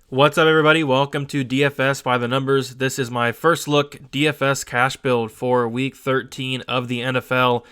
What's up, everybody? Welcome to DFS by the Numbers. This is my first look DFS cash build for Week 13 of the NFL.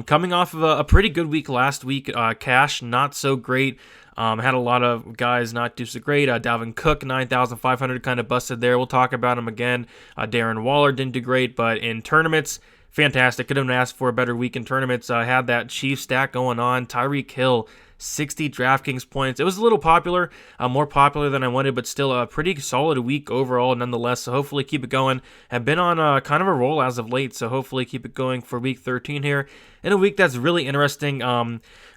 Coming off of a pretty good week last week, cash not so great. Had a lot of guys not do so great. Dalvin Cook, 9,500, kind of busted there. We'll talk about him again. Darren Waller didn't do great, but in tournaments, fantastic. Couldn't have asked for a better week in tournaments. Had that Chiefs stack going on. Tyreek Hill, 60 DraftKings points. It was a little popular, more popular than I wanted, but still a pretty solid week overall nonetheless. So hopefully keep it going. Have been on kind of a roll as of late, so hopefully keep it going for week 13 here. In a week that's really interesting.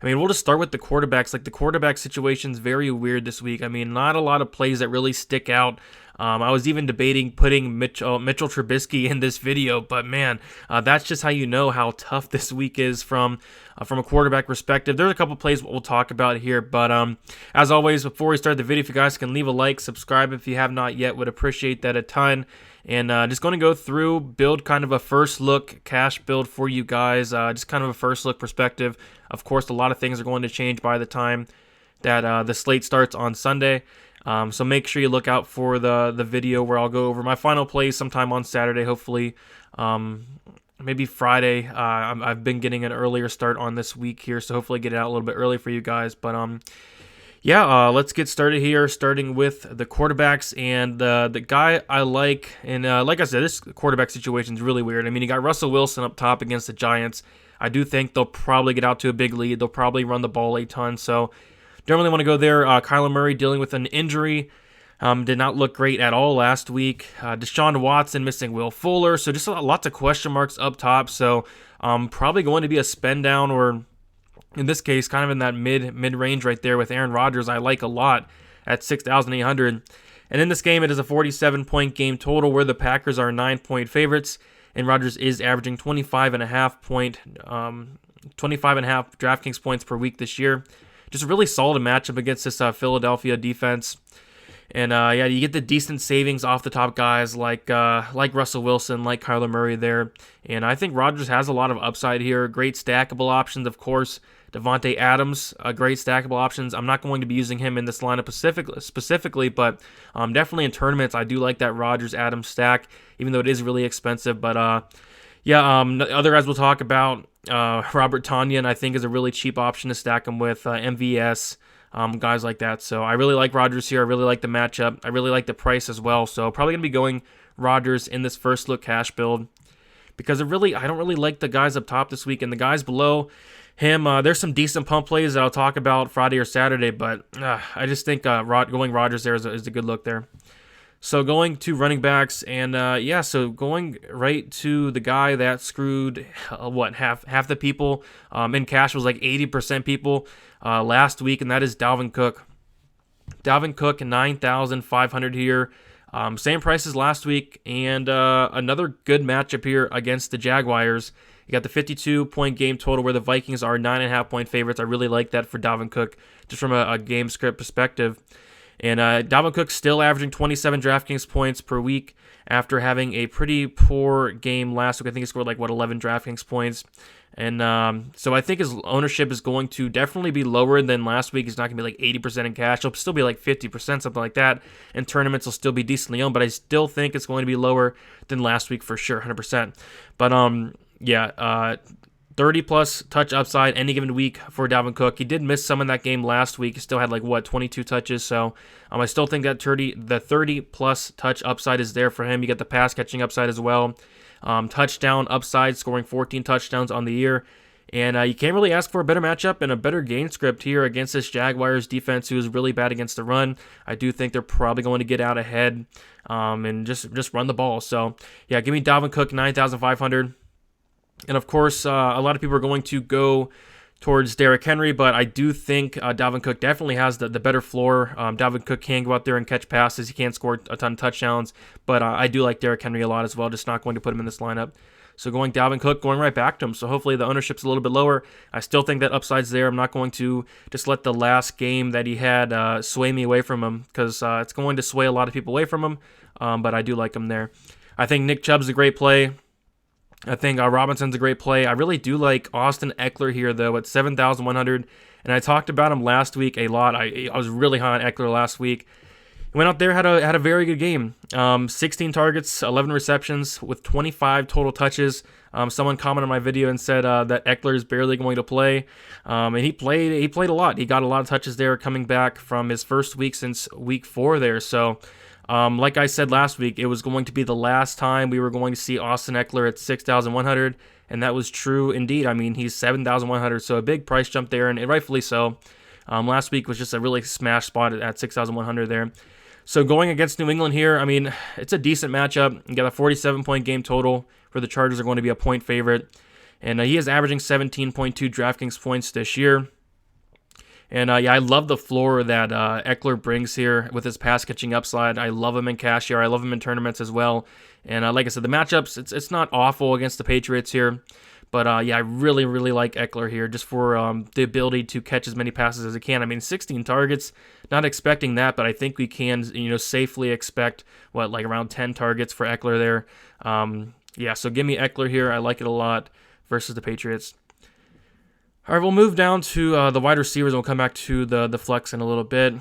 We'll just start with the quarterbacks. Like, the quarterback situation's very weird this week. Not a lot of plays that really stick out. I was even debating putting Mitchell Trubisky in this video, but man, that's just how you know how tough this week is from a quarterback perspective. There's a couple plays we'll talk about here, but as always, before we start the video, if you guys can leave a like, subscribe if you have not yet, would appreciate that a ton. And just going to go through, build kind of a first look cash build for you guys, just kind of a first look perspective. Of course, a lot of things are going to change by the time that the slate starts on Sunday. So make sure you look out for the video where I'll go over my final plays sometime on Saturday, hopefully. Maybe Friday. I've been getting an earlier start on this week here, so hopefully get it out a little bit early for you guys. But let's get started here, starting with the quarterbacks. And the guy I like, and like I said, this quarterback situation is really weird. You got Russell Wilson up top against the Giants. I do think they'll probably get out to a big lead. They'll probably run the ball a ton, so don't really want to go there. Kyler Murray dealing with an injury. Did not look great at all last week. Deshaun Watson missing Will Fuller. So just lots of question marks up top. So probably going to be a spend down, or in this case, kind of in that mid-range right there with Aaron Rodgers. I like a lot at 6,800. And in this game, it is a 47-point game total where the Packers are 9-point favorites. And Rodgers is averaging 25.5 DraftKings points per week this year. Just a really solid matchup against this Philadelphia defense. And you get the decent savings off the top guys like Russell Wilson, like Kyler Murray there. And I think Rodgers has a lot of upside here. Great stackable options, of course. Devontae Adams, great stackable options. I'm not going to be using him in this lineup specifically, but definitely in tournaments, I do like that Rodgers-Adams stack, even though it is really expensive. But other guys we'll talk about. Robert Tonyan, I think, is a really cheap option to stack him with. MVS, guys like that. So I really like Rodgers here. I really like the matchup. I really like the price as well. So probably going to be going Rodgers in this first look cash build, because I don't really like the guys up top this week. And the guys below him, there's some decent pump plays that I'll talk about Friday or Saturday, but I just think going Rodgers there is a good look there. So going to running backs, and so going right to the guy that screwed half the people in cash was like 80% people last week, and that is Dalvin Cook. Dalvin Cook, 9,500 here, same price as last week, and another good matchup here against the Jaguars. You got the 52-point game total where the Vikings are 9.5-point favorites. I really like that for Dalvin Cook, just from a game script perspective. And Dalvin Cook still averaging 27 DraftKings points per week after having a pretty poor game last week. I think he scored 11 DraftKings points. And so I think his ownership is going to definitely be lower than last week. He's not going to be 80% in cash. He'll still be 50%, something like that. And tournaments will still be decently owned, but I still think it's going to be lower than last week for sure, 100%. But 30-plus touch upside any given week for Dalvin Cook. He did miss some in that game last week. He still had 22 touches. So I still think that the 30-plus touch upside is there for him. You get the pass catching upside as well. Touchdown upside, scoring 14 touchdowns on the year. And you can't really ask for a better matchup and a better game script here against this Jaguars defense, who is really bad against the run. I do think they're probably going to get out ahead and just run the ball. So give me Dalvin Cook, 9,500. And of course, a lot of people are going to go towards Derrick Henry, but I do think Dalvin Cook definitely has the better floor. Dalvin Cook can go out there and catch passes. He can't score a ton of touchdowns, but I do like Derrick Henry a lot as well. Just not going to put him in this lineup. So going Dalvin Cook, going right back to him. So hopefully the ownership's a little bit lower. I still think that upside's there. I'm not going to just let the last game that he had sway me away from him, because it's going to sway a lot of people away from him, but I do like him there. I think Nick Chubb's a great play. I think Robinson's a great play. I really do like Austin Ekeler here, though, at 7,100. And I talked about him last week a lot. I was really high on Ekeler last week. He went out there, had a very good game. 16 targets, 11 receptions with 25 total touches. Someone commented on my video and said that Ekeler is barely going to play, and he played a lot. He got a lot of touches there, coming back from his first week since week 4 there. So, like I said last week, it was going to be the last time we were going to see Austin Ekeler at 6,100, and that was true indeed. I mean, he's 7,100, so a big price jump there, and rightfully so. Last week was just a really smash spot at 6,100 there. So going against New England here, I mean, it's a decent matchup. You got a 47-point game total where the Chargers are going to be a point favorite. And he is averaging 17.2 DraftKings points this year. And yeah, I love the floor that Ekeler brings here with his pass catching upside. I love him in cash here. I love him in tournaments as well. And like I said, the matchups, it's not awful against the Patriots here. But yeah, I really, really like Ekeler here just for the ability to catch as many passes as he can. I mean, 16 targets, not expecting that, but I think we can, safely expect, like around 10 targets for Ekeler there. Yeah, so give me Ekeler here. I like it a lot versus the Patriots. All right, we'll move down to the wide receivers, and we'll come back to the flex in a little bit.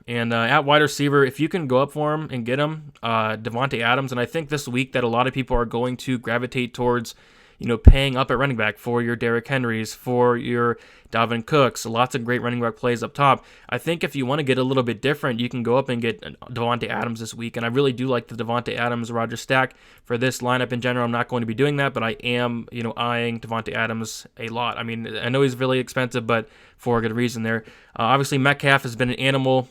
And at wide receiver, if you can go up for him and get him, Davante Adams, and I think this week that a lot of people are going to gravitate towards paying up at running back for your Derrick Henrys, for your Dalvin Cooks, lots of great running back plays up top. I think if you want to get a little bit different, you can go up and get Davante Adams this week, and I really do like the Davante Adams-Rodgers stack for this lineup in general. I'm not going to be doing that, but I am, eyeing Davante Adams a lot. I mean, I know he's really expensive, but for a good reason there. Obviously, Metcalf has been an animal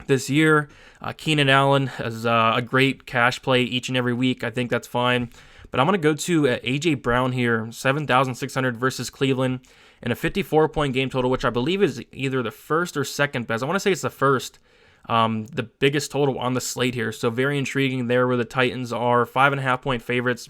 this year. Keenan Allen is a great cash play each and every week. I think that's fine. But I'm going to go to A.J. Brown here, 7,600 versus Cleveland, and a 54-point game total, which I believe is either the first or second best. I want to say it's the first, the biggest total on the slate here. So very intriguing there where the Titans are 5.5-point favorites.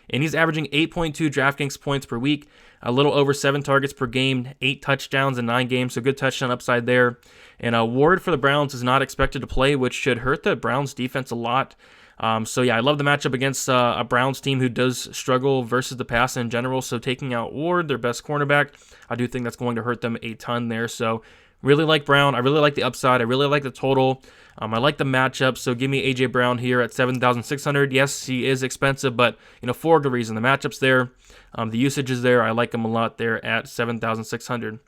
And he's averaging 8.2 DraftKings points per week, a little over 7 targets per game, 8 touchdowns in 9 games, so good touchdown upside there. And Ward for the Browns is not expected to play, which should hurt the Browns defense a lot. So yeah, I love the matchup against a Browns team who does struggle versus the pass in general. So taking out Ward, their best cornerback, I do think that's going to hurt them a ton there. So really like Brown. I really like the upside. I really like the total. I like the matchup. So give me A.J. Brown here at 7,600. Yes, he is expensive, but for a good reason. The matchup's there. The usage is there. I like him a lot there at 7,600.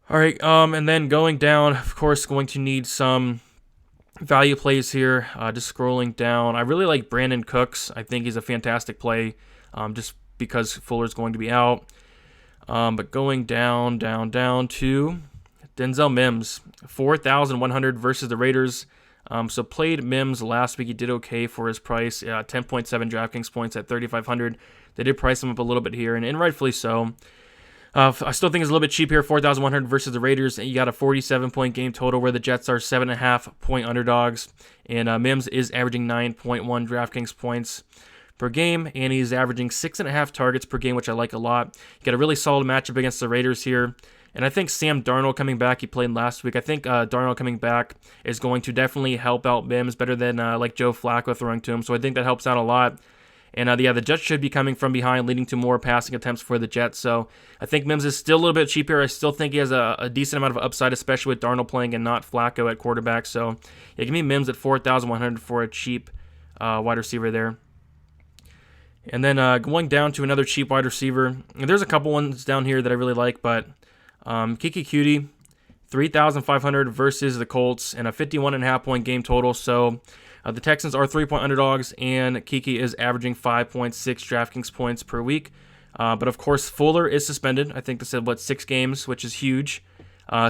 All right, and then going down, of course, going to need some value plays here. Just scrolling down, I really like Brandon Cooks. I think he's a fantastic play, just because Fuller's going to be out. But going down to Denzel Mims, 4,100 versus the Raiders. So played Mims last week. He did okay for his price. 10.7 DraftKings points at 3,500. They did price him up a little bit here, and rightfully so. I still think it's a little bit cheap here, 4,100 versus the Raiders. You got a 47-point game total where the Jets are 7.5-point underdogs. And Mims is averaging 9.1 DraftKings points per game, and he's averaging 6.5 targets per game, which I like a lot. You got a really solid matchup against the Raiders here. And I think Sam Darnold coming back, he played last week. I think Darnold coming back is going to definitely help out Mims better than like Joe Flacco throwing to him. So I think that helps out a lot. And yeah, the Jets should be coming from behind, leading to more passing attempts for the Jets. So I think Mims is still a little bit cheaper. I still think he has a decent amount of upside, especially with Darnold playing and not Flacco at quarterback. So yeah, give me Mims at 4,100 for a cheap wide receiver there. And then going down to another cheap wide receiver. And there's a couple ones down here that I really like, but COUTEE, 3,500 versus the Colts, and a 51.5-point game total. So the Texans are 3-point underdogs, and KEKE is averaging 5.6 DraftKings points per week. But of course, Fuller is suspended. I think they said, 6 games, which is huge.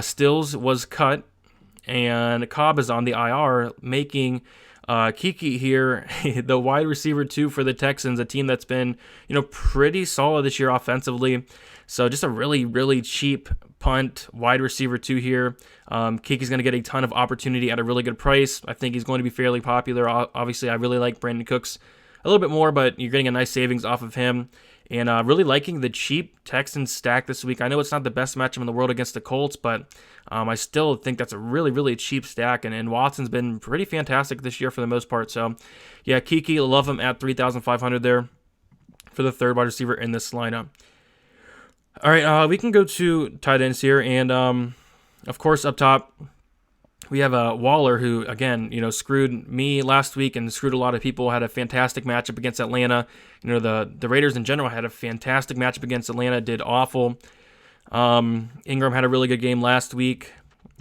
Stills was cut, and Cobb is on the IR, making KEKE here the wide receiver 2 for the Texans, a team that's been, pretty solid this year offensively. So just a really, really cheap punt wide receiver 2 here. KEKE's going to get a ton of opportunity at a really good price. I think he's going to be fairly popular. Obviously, I really like Brandon Cooks a little bit more, but you're getting a nice savings off of him. And really liking the cheap Texans stack this week. I know it's not the best matchup in the world against the Colts, but I still think that's a really, really cheap stack. And Watson's been pretty fantastic this year for the most part. So, yeah, KEKE, love him at 3,500 there for the third wide receiver in this lineup. All right, we can go to tight ends here. And, of course, up top, we have Waller, who, again, screwed me last week and screwed a lot of people. Had a fantastic matchup against Atlanta. The Raiders in general had a fantastic matchup against Atlanta, did awful. Ingram had a really good game last week,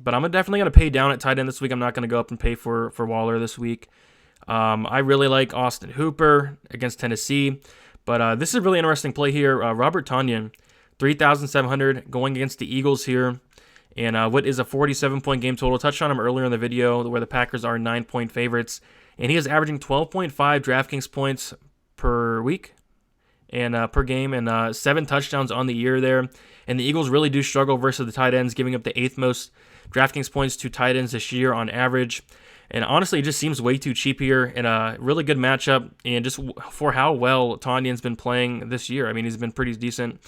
but I'm definitely going to pay down at tight end this week. I'm not going to go up and pay for Waller this week. I really like Austin Hooper against Tennessee, but this is a really interesting play here. Robert Tonyan, 3,700 going against the Eagles here. And what is a 47-point game total. Touched on him earlier in the video where the Packers are 9-point favorites. And he is averaging 12.5 DraftKings points per week and per game, and 7 touchdowns on the year there. And the Eagles really do struggle versus the tight ends, giving up the 8th most DraftKings points to tight ends this year on average. And honestly, it just seems way too cheap here in a really good matchup. And just for how well Tonyan's been playing this year, I mean, he's been pretty decent.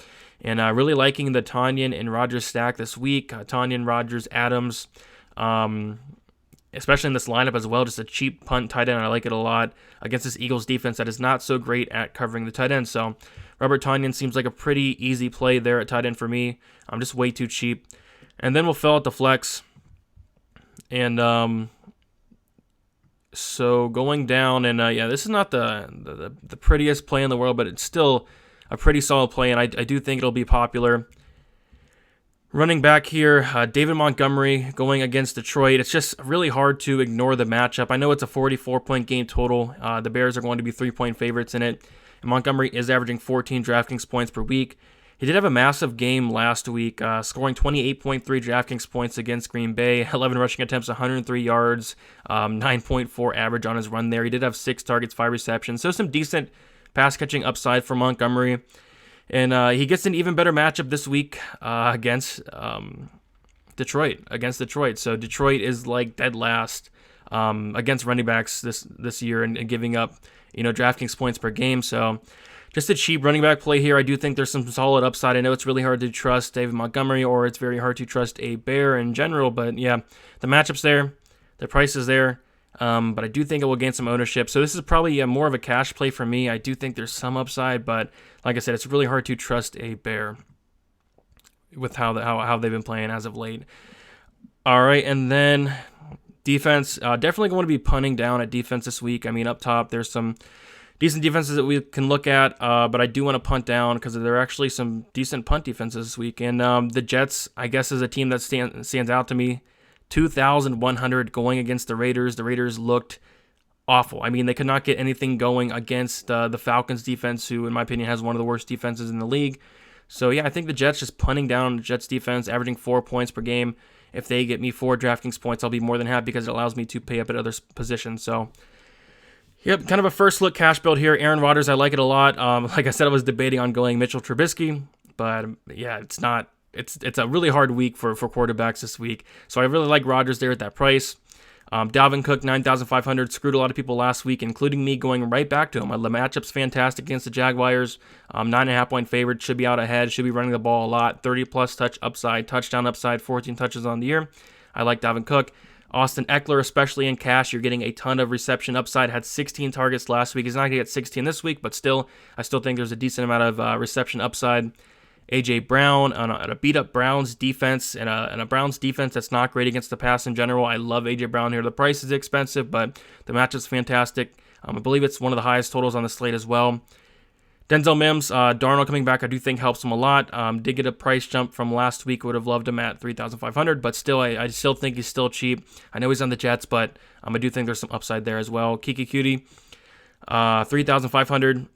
And really liking the Tonyan and Rodgers stack this week. Tonyan, Rodgers, Adams, especially in this lineup as well. Just a cheap punt tight end. I like it a lot against this Eagles defense that is not so great at covering the tight end. So Robert Tonyan seems like a pretty easy play there at tight end for me. I'm just way too cheap. And then we'll fill out the flex. And so going down, and yeah, this is not the prettiest play in the world, but it's still a pretty solid play, and I do think it'll be popular. Running back here, David Montgomery going against Detroit. It's just really hard to ignore the matchup. I know it's a 44-point game total. The Bears are going to be 3-point favorites in it. And Montgomery is averaging 14 DraftKings points per week. He did have a massive game last week, scoring 28.3 DraftKings points against Green Bay, 11 rushing attempts, 103 yards, 9.4 average on his run there. He did have 6 targets, 5 receptions, so some decent pass catching upside for Montgomery. And he gets an even better matchup this week against Detroit. So Detroit is like dead last against running backs this year and giving up DraftKings points per game. So just a cheap running back play here. I do think there's some solid upside. I know it's really hard to trust David Montgomery, or it's very hard to trust a Bear in general. But yeah, the matchup's there, the price is there. But I do think it will gain some ownership. So this is probably more of a cash play for me. I do think there's some upside, but like I said, it's really hard to trust a Bear with how they've been playing as of late. All right, and then defense. Definitely going to be punting down at defense this week. I mean, up top, there's some decent defenses that we can look at, but I do want to punt down because there are actually some decent punt defenses this week. And the Jets, I guess, is a team that stands out to me. 2,100 going against the Raiders. The Raiders looked awful. I mean, they could not get anything going against the Falcons defense, who, in my opinion, has one of the worst defenses in the league. So, yeah, I think the Jets just punting down the Jets defense, averaging 4 points per game. If they get me 4 DraftKings points, I'll be more than happy because it allows me to pay up at other positions. So, yep, kind of a first look cash build here. Aaron Rodgers, I like it a lot. Like I said, I was debating on going Mitchell Trubisky, but yeah, it's not. It's a really hard week for quarterbacks this week. So I really like Rodgers there at that price. Dalvin Cook, 9,500, screwed a lot of people last week, including me, going right back to him. The matchup's fantastic against the Jaguars. 9.5-point favorite, should be out ahead, should be running the ball a lot. 30-plus touchdown upside, 14 touches on the year. I like Dalvin Cook. Austin Ekeler, especially in cash, you're getting a ton of reception upside. Had 16 targets last week. He's not going to get 16 this week, but still, I still think there's a decent amount of reception upside. A.J. Brown on a beat-up Browns defense and a Browns defense that's not great against the pass in general. I love A.J. Brown here. The price is expensive, but the matchup's fantastic. I believe it's one of the highest totals on the slate as well. Denzel Mims, Darnold coming back, I do think helps him a lot. Did get a price jump from last week. Would have loved him at 3,500, but still, I still think he's still cheap. I know he's on the Jets, but I do think there's some upside there as well. KEKE, 3,500.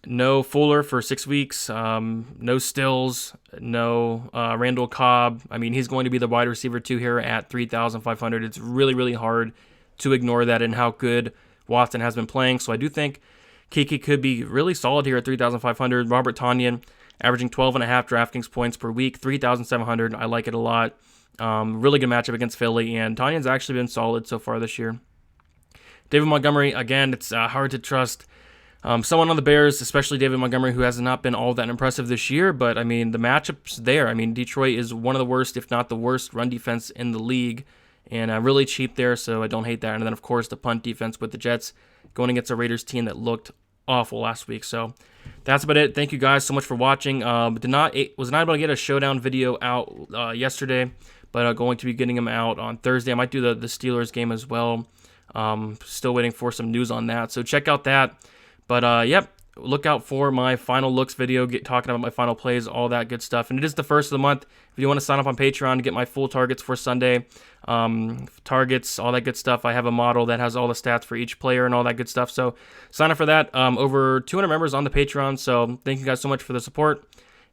No Fuller for 6 weeks. No Stills. No Randall Cobb. I mean, he's going to be the wide receiver 2 here at 3,500. It's really, really hard to ignore that and how good Watson has been playing. So I do think KEKE could be really solid here at 3,500. Robert Tonyan, averaging 12.5 DraftKings points per week, 3,700. I like it a lot. Really good matchup against Philly, and Tonyan's actually been solid so far this year. David Montgomery, again, it's hard to trust someone on the Bears, especially David Montgomery, who has not been all that impressive this year. But, I mean, the matchup's there. I mean, Detroit is one of the worst, if not the worst, run defense in the league. And really cheap there, so I don't hate that. And then, of course, the punt defense with the Jets going against a Raiders team that looked awful last week. So that's about it. Thank you guys so much for watching. Was not able to get a showdown video out yesterday, but going to be getting them out on Thursday. I might do the Steelers game as well. Still waiting for some news on that, so check out that. But yep, look out for my final looks video, talking about my final plays, all that good stuff. And it is the first of the month. If you want to sign up on Patreon to get my full targets for Sunday, targets, all that good stuff, I have a model that has all the stats for each player and all that good stuff. So sign up for that. Over 200 members on the Patreon, so thank you guys so much for the support.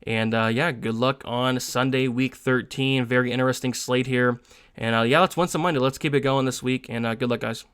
And yeah, good luck on Sunday, week 13. Very interesting slate here. And yeah, let's win some money. Let's keep it going this week. And good luck, guys.